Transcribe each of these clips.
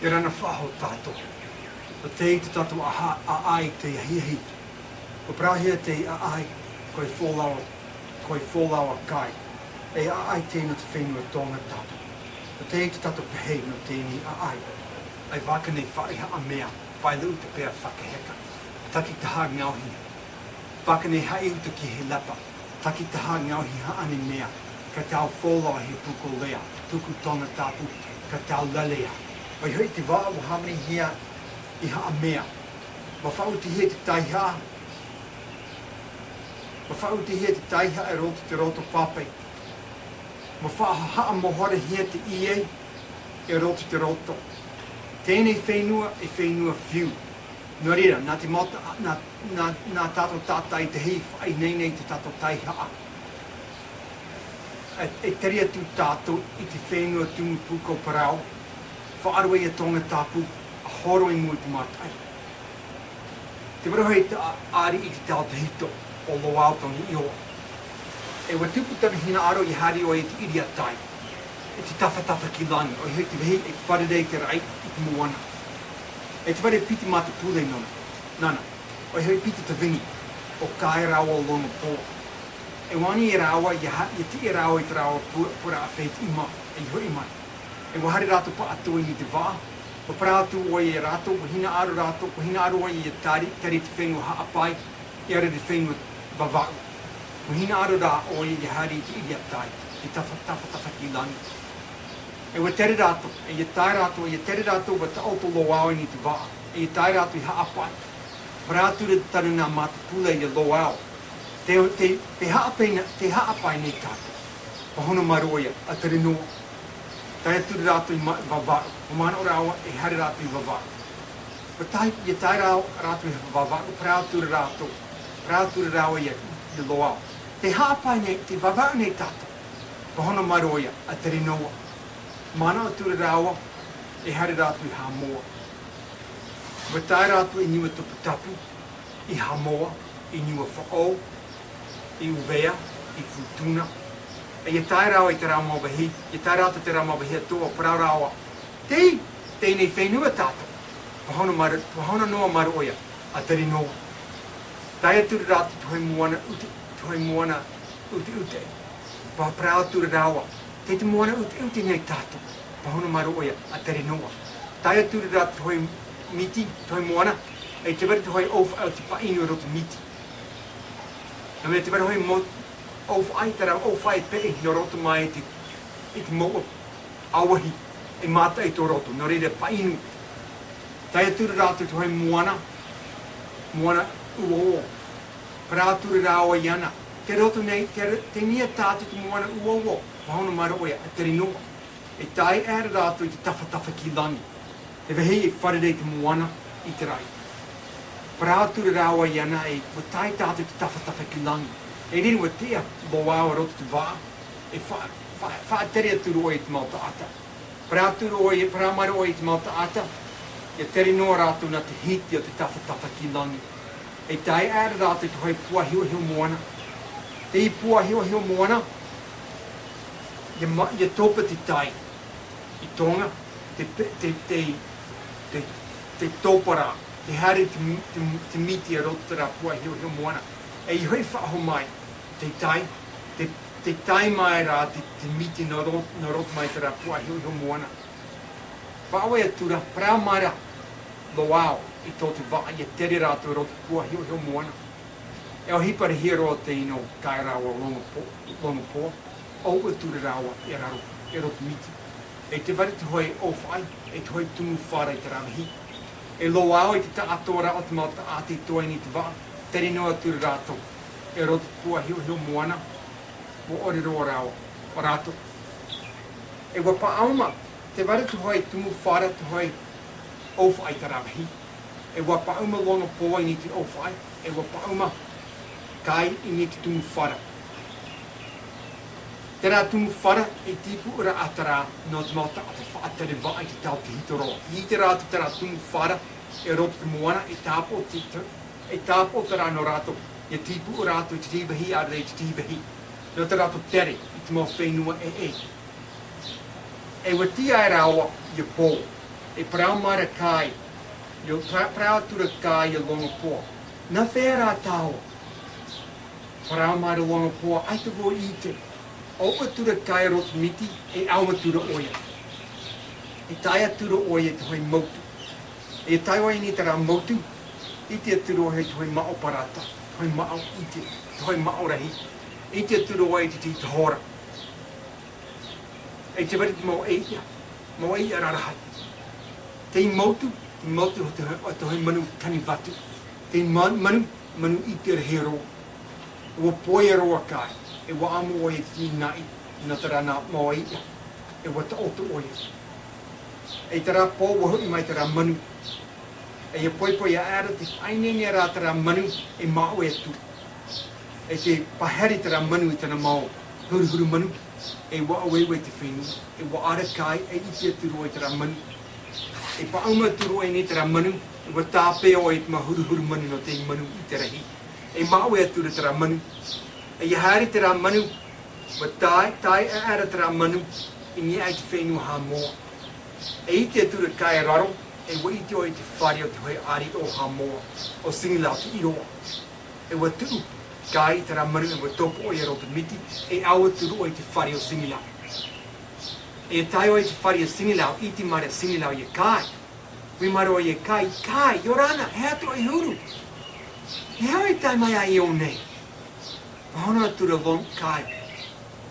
e rana whaho tātou. O te i te tātou a ai te hihi. O prahia te a ai koe whōlawa kai. E a ai tēnā te whenua Tonga tātou. O te i te tātou pehei no tēni a ai. Ai waka nei whaiha a mea, whai leu te pēr whakaheka. Taki taha ngauhi. Waka nei hai uta ki he lapa. Taki taha ngauhi ha ane mea. Ka tau whōlawa he puko lea. Tuku Tonga tātou, ka tau lalea. Wai hoi te wā o hamani hia i ha a mea. Ma whau te hea te taiha. Ma whau te hea te taiha e roto te roto papai. Ma wha haa mohora hea te ie e roto te roto. Tēnei whenua e whenua whiu. Nō reira, nā te mota, nā tātou tātai te hei whai nei te tātou taiha. E tere atu tātou i te whenua tungu puko parau. Whaarua i a Tonga tāpu, a horo i mua te mātai. Te warohei te arii i te tau te hito o Loau tongi i hoa. E wa tuputana hina aro i hari o e te iriatai. E te tawhatafa ki langi, o hei te wehi e wharerei te rai i te moana. E te whare piti mā te pule nana. O hei piti te vingi o Kae and Longopoa. E wani e raua, i te e raua i te raua pura a wheit ima, e hoi mai. E wahare rātou pa atua ni te wā. O parātu o e rātou, o hina aro rātou, o hina aro i e tari te whenua haapai, e ara te whenua vavau. O hina aro rā o e hari i te iriatai, i tafa ki langi. E wa tere rātou, e tai rātou, e tere rātou wa ta auto Loau ni te wā. E tai rātou i haapai. Parātu re taru nā mā te pule i a Loau. Te haapai nei tātou. Pahona maroia, a tere noa. Tai atu rātou i vavau. O mana o rawa e hari rātou i vavau. O tai rātou i vavau, parātu re rātou. Parātu re rawa i Loau. Te haapai nei, te vavau nei tātou. Pahona maroia, a tere noa. Mana o ture rawa e hari rātou i Hamoa. Wa tai rātou i niwa tupu tapu, i Hamoa, i niwa whaou, i uvea, i futuna. E tai rawa i te rā mawahi, e tai rātou te rā mawahi atua, parau rawa. Tēnei whenua tātou. Pahona noa maroia, a tere noa. Tai atu rātou tuhoi moana ute. Parau ture rawa. Te te moana uti nei tātou. Pahona maroia, a tere noa. Tai atu rātou tuhoi miti, tuhoi moana. E te wari tuhoi ofu au te painu roto miti. E me te wari hoi ofu ai tera ofu ai pei no roto mai i te moa awahi. E mata i tō roto, no reira painu. Tai atu rātou tuhoi moana. Moana uo. Parātu rawa iana. Te roto nei, te nia tātou te moana uo. Pahona maroia, a tere noa. E tai ere rātou i te tawhatafa ki langi. E wehi e wharerei te moana i te rai. Parātu rawa iana e wa tai tātou i te tawhatafa ki langi. E riri wa tea Loau roto te wā. E wha tere atu roa i te malta ata. Parātu maroia i te malta ata. E tere noa rātou na te hiti o te tawhatafa ki langi. E tai ere rātou i te hoi pua hiu moana. Te i pua hiu moana. Ia topa te tai i Tonga, te topara, te hari te miti a roto tera pua hiu moana. E i hoi whaaho mai, te tai mai rā, te miti no roto mai tera pua hiu moana. Whaawai atura, parau mai rā, Loau i tō te wā, ia tere rātou roto pua hiu moana. E o hipara hiro te ino Kae and Longopoa. O ture rawa e raro, e roto miti. E te wari te hoi ofai, e te hoi tumu whara i te ramahi. E Loau i te tātora o te mata a te toa ni te wā. Tere noa ture rātou, e roto pua hiu moana. Wo ore roa rawa, o rātou. E wapa auma, te wari te hoi tumu whara te hoi ofai te ramahi. E wapa auma Longopoa i ni te ofai, e wapa auma kai i ni te tumu whara. Te rā tumu whara e tipu ura atara no te mata a te whaatere wā i te tau te hitoroa. I te rātou te rā tumu whara e roto te moana e tāpo te rā no rātou. E tipu ura rātou i te tīwahi a rei te tīwahi. No te rātou tere i te mō whenua e. E wa tia e rāua i a pō. e parau mara kai, yo parau tura kai e Longopoa. Na whera tāua. Parau mara Longopoa, ai te vo ite. Opa tura kai rot miti, e auma tura oia. E taia tura oia te hoi mautu. E taiwa ni tera mautu, ite tura oia te hoi mao parata, te hoi mao ite, te hoi mao rahi. Ite tura oia te tahora. E te wari te mau eia rarahai. Te mautu o te hoi manu tani watu. Te manu ite rehero. Ua poia roa kai. E wa amu oia te nai, na tera na mau eia. E wa ta otu oia. E tera pō wahu i mai tera manu. E ia poi a ara te whainene rā tera manu e mao e tu. E te pahari tera manu i tana mao. Huru manu. E wa awewe te whenua. E wa ara kai e iti aturu i tera manu. E pauma aturu e ne tera manu. E wa tāpea o e ma huru manu no te manu i te rahi. E mao e aturu tera manu. E ia hari tera manu. Wa tai e ara tera manu. I ni ai te whenua ha moa. E iti aturu kai raro. E wa iti o i te whare o te hoi arii o ha moa. O Sinilau te iroa. E wa tuu. Kai tera manu e wa topu o i roto miti. E awa turu o i te whare o Sinilau. E tai o i te whare o Sinilau. Iti mare Sinilau i kai. Wi mare o i kai. Kai, yorana, he ato i huru. He hau i tai mai ai o nei. Pahona atura long kai.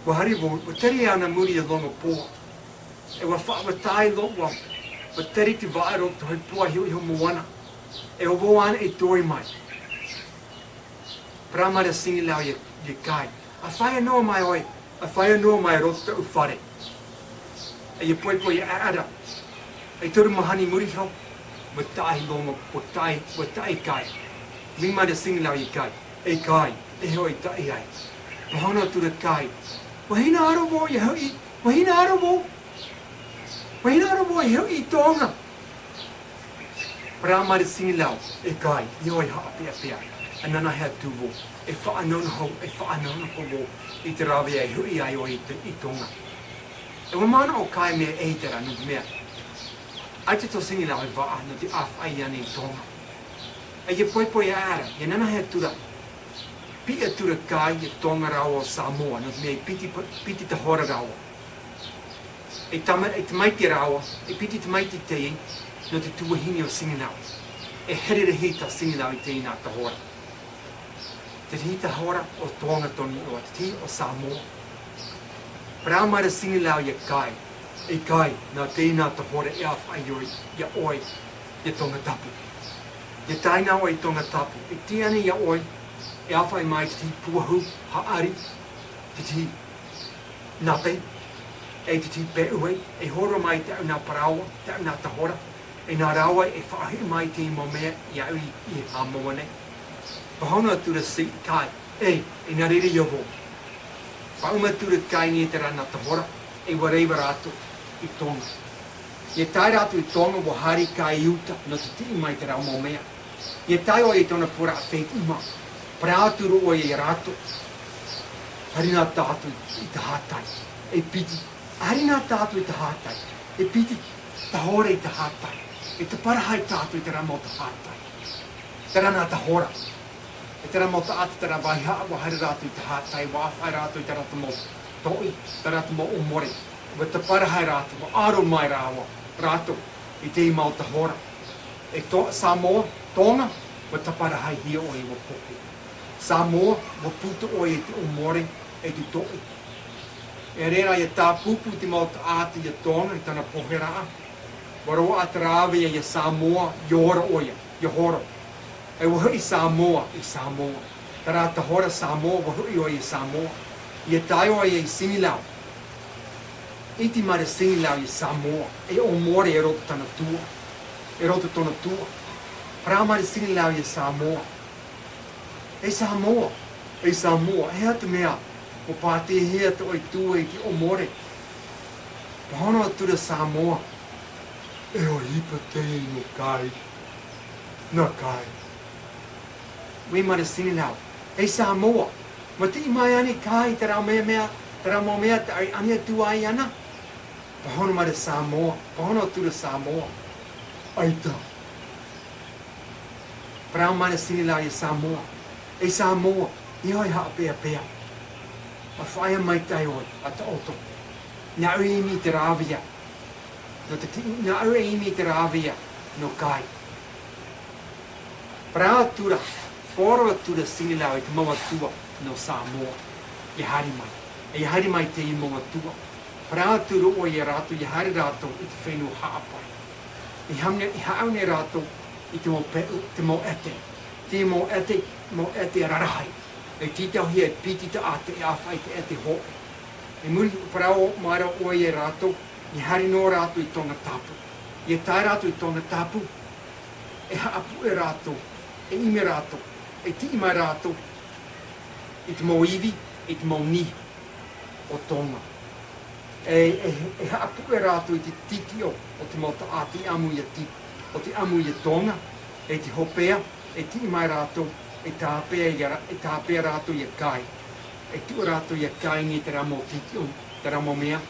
Wa hari wo, wa teri ana muri e Longopoa. E wa tai long wa. Wa teri te vaero te hoi pua hiu iho moana. E o wo ana e toi mai. Pramara Sinilau i kai. A whaia noa mai oi. A whaia noa mai roto te uwhare. E ia poi a ara. E turu mahani muri hau. Wa tahi longa, wa tahi kai. Mi mara Sinilau i kai. E kai. E hoi tahi ai. Pahona tura kai. Wahina aro wo i hau i. Wahina aro wo. Wahina aro wo i hau i Tonga. Pramara Sinilau e kai. I hoi haa pia. Anana hea tuvo, e whaanona ho wo, i te rawe ai hui ai o i Tonga. E wa mana o kai mea eitera nuk mea. Ai te to Sinilau e waa no te awhai ane i Tonga. E ia poi a ara, ia nana hea tura. Pia tura kai i Tonga raua o Samoa, nuk mea i piti tahora raua. E te maiti raua, e piti te maiti teie, no te tuahini o Sinilau. E herere hita Sinilau i teie nā tahora. Te tihi tahora o Tonga toni o te tihi o Samoa. Parau mara Sinilau i kai. E kai, nā te nā tahora e awhai i a oi i Tonga tapu. I taina o i Tonga tapu. E tiane i a oi e awhai mai te tihi puahu, ha arii, te tihi nape, e te tihi peue, e horo mai te au nā paraua, te au nā tahora, e nā raua e whaahi mai te i momea i au i ha moa nei. Pahona tura si kai, e nā rere yovo. Pauma tura kai ni te rana tahora, e wareiwa rātu i Tonga. I tai rātu i Tonga wa hari kai iuta, no te tii mai te rau momea. I tai o i tona pura a wheit uma, praaturu o i rātu. Hari nā tātu i te hātai, e piti. Hari nā tātu i te hātai, e piti tahora i te hātai. E te parahai tātu i te ramo te hātai. Te rana tahora. E tera mo ta ata tera waiha wa haere rātu i te hātai, wa awhai rātu i te rata mo toi, te rata mo umore. Wa te parahai rātu, wa aro mai rāwa rātu i te imau tahora. E Samoa, Tonga, wa te parahai hia o i wa poku. Samoa, wa puta o i te umore e te toi. E rera i tā pupu te mau ta ata i Tonga i tana poheraa. Wa roa ata rāwe i Samoa, iora oia, iahoro. E wahu i Samoa. Tara tahora Samoa, wahu i o i Samoa. I tai o i Sinilau. Iti mare Sinilau i Samoa. E o more e roto tana tua. E roto tona tua. Parau mare Sinilau i Samoa. E Samoa. E hea te mea. O pāte hea te oi tua i ki o more. Pahona atura Samoa. E o hipa te no kai. Na kai. Wi mara Sinilau. E Samoa. Ma te mai ane kai te rau mea, te rau mea te ai ane tu ai ana. Pahona mara Samoa. Pahona tura Samoa. aita. Parau mana Sinilau e Samoa. E Samoa, i hoi haa pea pea. Ma whaia mai tai oi, a ta oto. Nga ui imi te rāwia. Nga ui imi te rāwia, no kai. Parau tura, poro tura Sinilau e te maua tua no Samoa. I hari mai. E hari mai te i maua tua. Parau tura o i rato, i hari rato i te whenua haapai. I haune rato i te mo ete. Te mo ete rarahai. E titau hia e piti te ate e awhai te ete hoe. E muri parau maira o i rato, i hari no rato i Tonga tapu. I e tai rato i Tonga tapu, e haapu e rato, e ime rato, e ti ima rato, i te mo iwi, i te mo ni o Tonga. E haapu e rato i te titio o te mo ta ati amu i ti, o te amu i Tonga, e te hopea, e ti ima rato, e tāpea rato i a kai. E tu rato i a kai ni te ramo titio, te ramo mea.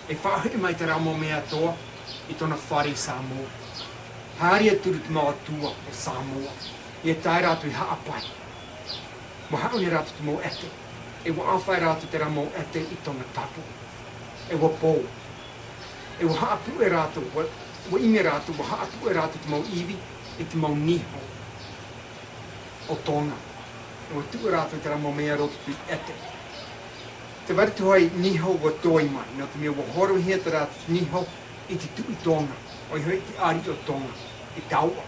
E whahe mai te ramo mea toa i tona whare Samoa. Haria turu te maua tua o Samoa. I e tai rato i haapai. Mo haone rato te mo ete. E wa awhai rato te ramo ete i Tonga tapu. E wa pou. E wa haapu e rato, wa ime rato, wa haapu e rato te mo iwi, i te mo niho. O Tonga. E wa tua rato te ramo mea roto tu ete. Te warituhai niho wa toi mai. Nō te mea wa horo hia te rato niho i te tu i Tonga. O i hoi te ari o Tonga. I taua.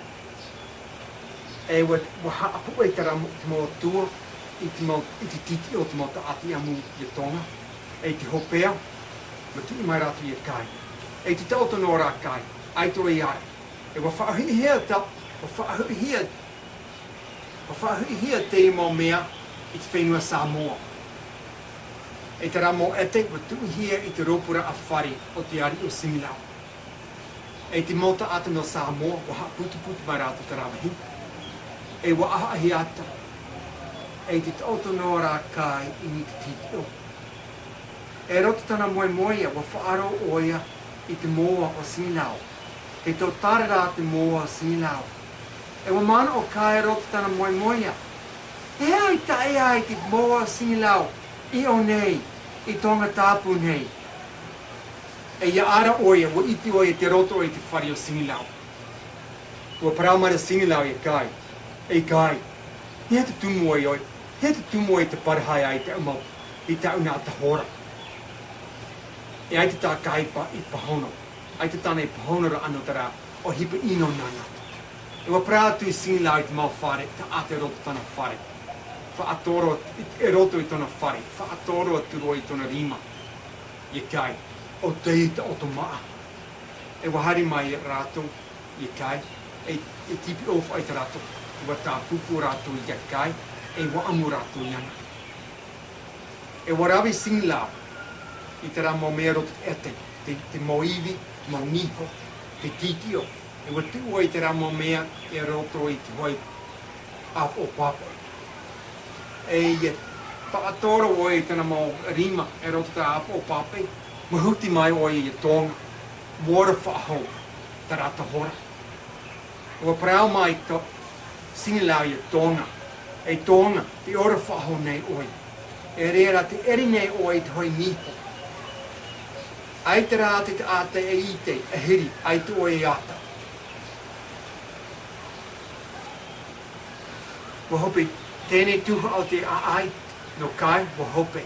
E wa haapu e te ramo te moa tua i te titi o te moa ta ati amu i Tonga. E te hopea. Ma tu i mai rato i a kai. E te tauta no rā kai. Aito i ai. E wa whaahui hia ta. Wa whaahui hia te i mo mea i te whenua Samoa. E te ramo ete, wa tu hia i te ropura a whare o te ari o Sinilau. E te mota ata no Samoa, wa haa putu mai rātou te rawahi. E wa aha ahi ata. E te tauta no rā kai i ni te titio. E roto tana moe moea, wa whaaro oia i te moa o Sinilau. Te tau tare rā te moa o Sinilau. E wa mana o kai roto tana moe moea. E ai te moa o Sinilau. I o nei, i Tonga tapu nei. E ia ara oia, wa iti oia te roto i te whare o Sinilau. Ua parau mara Sinilau i kai. E kai, hea te tumu oi oi, hea te tumu oi te parahai ai te umau, i te una tahora. E ai te tā kai pa i pahono, ai te tāna i pahono ra ano tara o hipa ino nana. E wa parau tu i Sinilau i te mau whare, te ate roto tana whare. Whaatoro, e roto i tona whare, whaatoro aturo i tona rima. I kai, o teie te oto maa. E wahari mai rato, i kai, e tipi ofu ai te rato. E wa tā pupu rato i kai, e wa amu rato i ana. E wa rawe Sinilau, i te ramo mea roto ete, te moiwi, mo niho, te titio. E wa tua i te ramo mea e roto i te hoi ap o papa. E whaatoro oi i tana mau rima e roto ta apo o pape, mahuti mai oi i Tonga, mora whaahau, ta rata hora. Ua parau mai to Sinilau i Tonga, e Tonga, te ora whaahau nei oi. E reera te eri nei oi te hoi niho. Ai te rāte te ate e ite, e hiri, ai te oi e ata. Ua hopi, tēnei tuha o te aai, no kai, wa hope.